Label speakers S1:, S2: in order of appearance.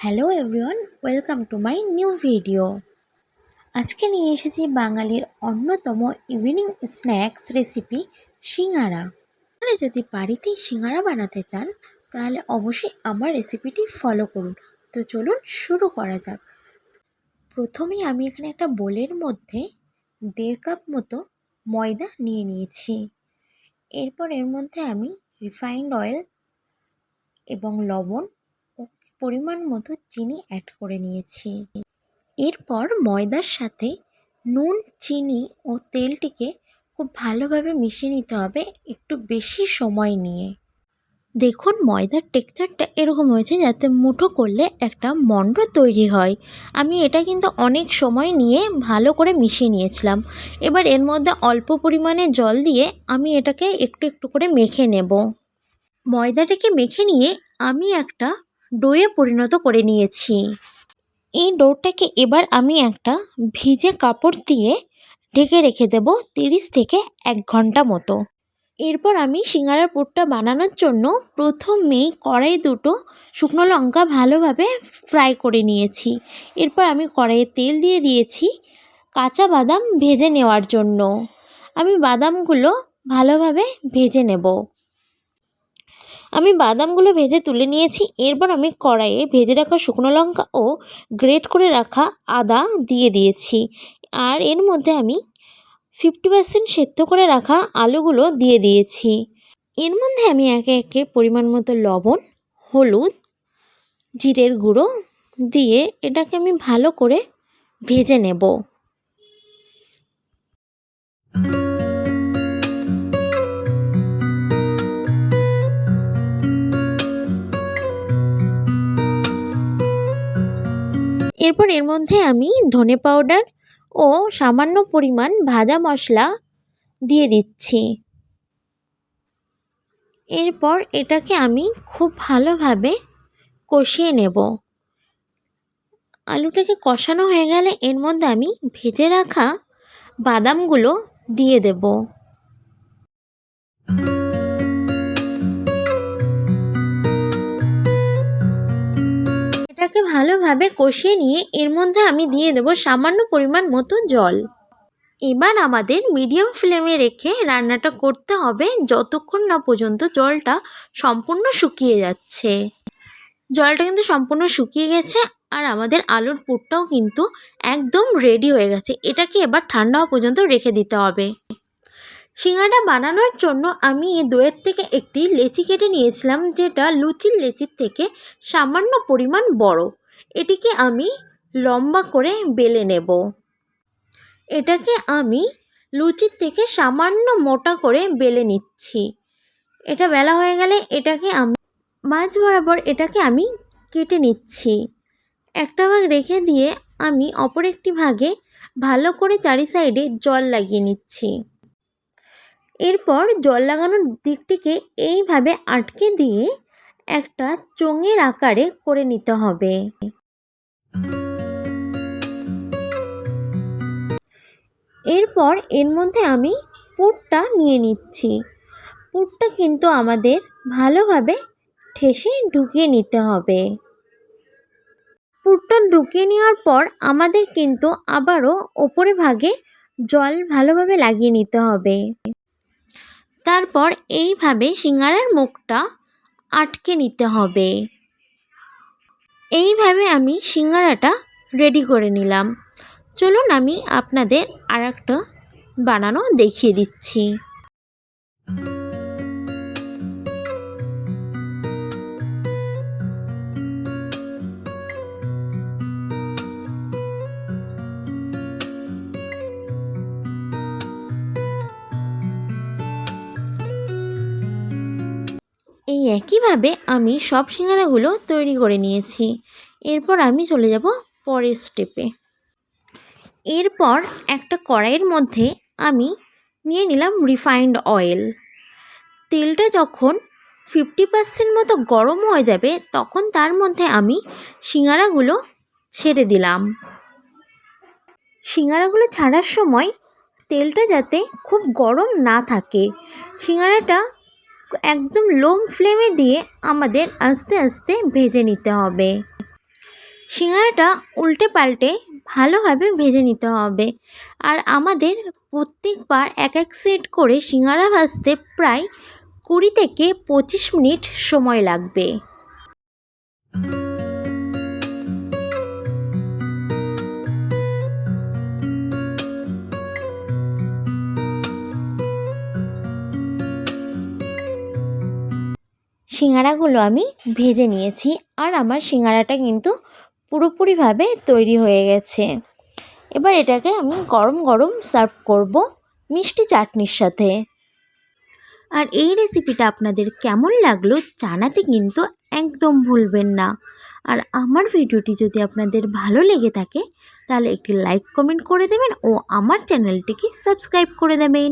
S1: Hello everyone, welcome to my new video. আজকে নিয়ে এসেছি বাঙালির অন্যতম ইভিনিং স্ন্যাক্স রেসিপি সিঙ্গারা। আপনারা যদি বাড়িতেই সিঙ্গারা বানাতে চান তাহলে অবশ্যই আমার রেসিপিটি ফলো করুন। তো চলুন শুরু করা যাক। প্রথমেই আমি এখানে একটা বোলের মধ্যে 1.5 কাপ মতো ময়দা নিয়ে নিয়েছি। এরপর এর মধ্যে আমি রিফাইন্ড অয়েল এবং লবণ ও পরিমাণ মতো চিনি অ্যাড করে নিয়েছি। এরপর ময়দার সাথে নুন, চিনি ও তেলটিকে খুব ভালোভাবে মিশিয়ে নিতে হবে একটু বেশি সময় নিয়ে। দেখুন ময়দার টেক্সচারটা এরকম হয়েছে যাতে মুঠো করলে একটা মণ্ড তৈরি হয়। আমি এটা কিন্তু অনেক সময় নিয়ে ভালো করে মিশিয়ে নিয়েছিলাম। এবার এর মধ্যে অল্প পরিমাণে জল দিয়ে আমি এটাকে একটু একটু করে মেখে নেব। ময়দাটাকে মেখে নিয়ে আমি একটা ডোয়ে পরিণত করে নিয়েছি। এই ডোটাকে এবার আমি একটা ভিজে কাপড় দিয়ে ঢেকে রেখে দেব 30 থেকে 1 ঘন্টা মতো। এরপর আমি সিঙ্গারার পুরটা বানানোর জন্য প্রথমেই কড়াই দুটো শুকনো লঙ্কা ভালোভাবে ফ্রাই করে নিয়েছি। এরপর আমি কড়াইয়ে তেল দিয়ে দিয়েছি কাঁচা বাদাম ভেজে নেওয়ার জন্য। আমি বাদামগুলো ভালোভাবে ভেজে নেব। আমি বাদামগুলো ভেজে তুলে নিয়েছি। এরপর আমি কড়াইয়ে ভেজে রাখা শুকনো লঙ্কা ও গ্রেট করে রাখা আদা দিয়ে দিয়েছি। আর এর মধ্যে আমি 50% সেদ্ধ করে রাখা আলুগুলো দিয়ে দিয়েছি। এর মধ্যে আমি একে একে পরিমাণ মতো লবণ, হলুদ, জিরের গুঁড়ো দিয়ে এটাকে আমি ভালো করে ভেজে নেব। এরপর এর মধ্যে আমি ধনে পাউডার ও সামান্য পরিমাণ ভাজা মশলা দিয়ে দিচ্ছি। এরপর এটাকে আমি খুব ভালোভাবে কষিয়ে নেব। আলুটাকে কষানো হয়ে গেলে এর মধ্যে আমি ভেজে রাখা বাদামগুলো দিয়ে দেব। এটাকে ভালোভাবে কষিয়ে নিয়ে এর মধ্যে আমি দিয়ে দেব সামান্য পরিমাণ মতো জল। এবার আমাদের মিডিয়াম ফ্লেমে রেখে রান্নাটা করতে হবে যতক্ষণ না পর্যন্ত জলটা সম্পূর্ণ শুকিয়ে যাচ্ছে। জলটা কিন্তু সম্পূর্ণ শুকিয়ে গেছে আর আমাদের আলুর পুরটাও কিন্তু একদম রেডি হয়ে গেছে। এটাকে এবার ঠান্ডা হওয়া পর্যন্ত রেখে দিতে হবে। সিঙ্গাড়া বানানোর জন্য আমি এই দইয়ের থেকে একটি লেচি কেটে নিয়েছিলাম, যেটা লুচির লেচির থেকে সামান্য পরিমাণ বড়। এটিকে আমি লম্বা করে বেলে নেব। এটাকে আমি লুচির থেকে সামান্য মোটা করে বেলে নিচ্ছি। এটা বেলা হয়ে গেলে এটাকে আমি মাঝ বরাবর এটাকে আমি কেটে নিচ্ছি। একটা ভাগ রেখে দিয়ে আমি অপর একটি ভাগে ভালো করে চারি সাইডে জল লাগিয়ে নিচ্ছি। এরপর জল লাগানোর দিকটিকে এইভাবে আটকে দিয়ে একটা চোঙের আকারে করে নিতে হবে। এরপর এর মধ্যে আমি পুরটা নিয়ে নিচ্ছি। পুরটা কিন্তু আমাদের ভালোভাবে ঠেসে ঢুকিয়ে নিতে হবে। পুরটা ঢুকিয়ে নেওয়ার পর আমাদের কিন্তু আবারও ওপরে ভাগে জল ভালোভাবে লাগিয়ে নিতে হবে। তারপর এইভাবে সিঙ্গারার মুখটা আটকে নিতে হবে। এইভাবে আমি সিঙ্গারাটা রেডি করে নিলাম। চলুন আমি আপনাদের আরেকটা বানানো দেখিয়ে দিচ্ছি। এই একইভাবে আমি সব সিঙ্গারাগুলো তৈরি করে নিয়েছি। এরপর আমি চলে যাব পরের স্টেপে। এরপর একটা কড়াইয়ের মধ্যে আমি নিয়ে নিলাম রিফাইন্ড অয়েল। তেলটা যখন 50% মতো গরম হয়ে যাবে তখন তার মধ্যে আমি সিঙ্গারাগুলো ছেড়ে দিলাম। সিঙ্গারাগুলো ছাড়ার সময় তেলটা যাতে খুব গরম না থাকে, সিঙ্গারাটা একদম লো ফ্লেমে দিয়ে আমাদের আস্তে আস্তে ভেজে নিতে হবে। সিঙ্গারাটা উল্টে পাল্টে ভালোভাবে ভেজে নিতে হবে। আর আমাদের প্রত্যেকবার এক এক সেট করে সিঙ্গারা ভাজতে প্রায় 20 থেকে 25 মিনিট সময় লাগবে। সিঙ্গারাগুলো আমি ভেজে নিয়েছি আর আমার সিঙ্গারাটা কিন্তু পুরোপুরিভাবে তৈরি হয়ে গেছে। এবার এটাকে আমি গরম গরম সার্ভ করব মিষ্টি চাটনির সাথে। আর এই রেসিপিটা আপনাদের কেমন লাগলো জানাতে কিন্তু একদম ভুলবেন না। আর আমার ভিডিওটি যদি আপনাদের ভালো লেগে থাকে তাহলে একটি লাইক কমেন্ট করে দেবেন ও আমার চ্যানেলটিকে সাবস্ক্রাইব করে দেবেন।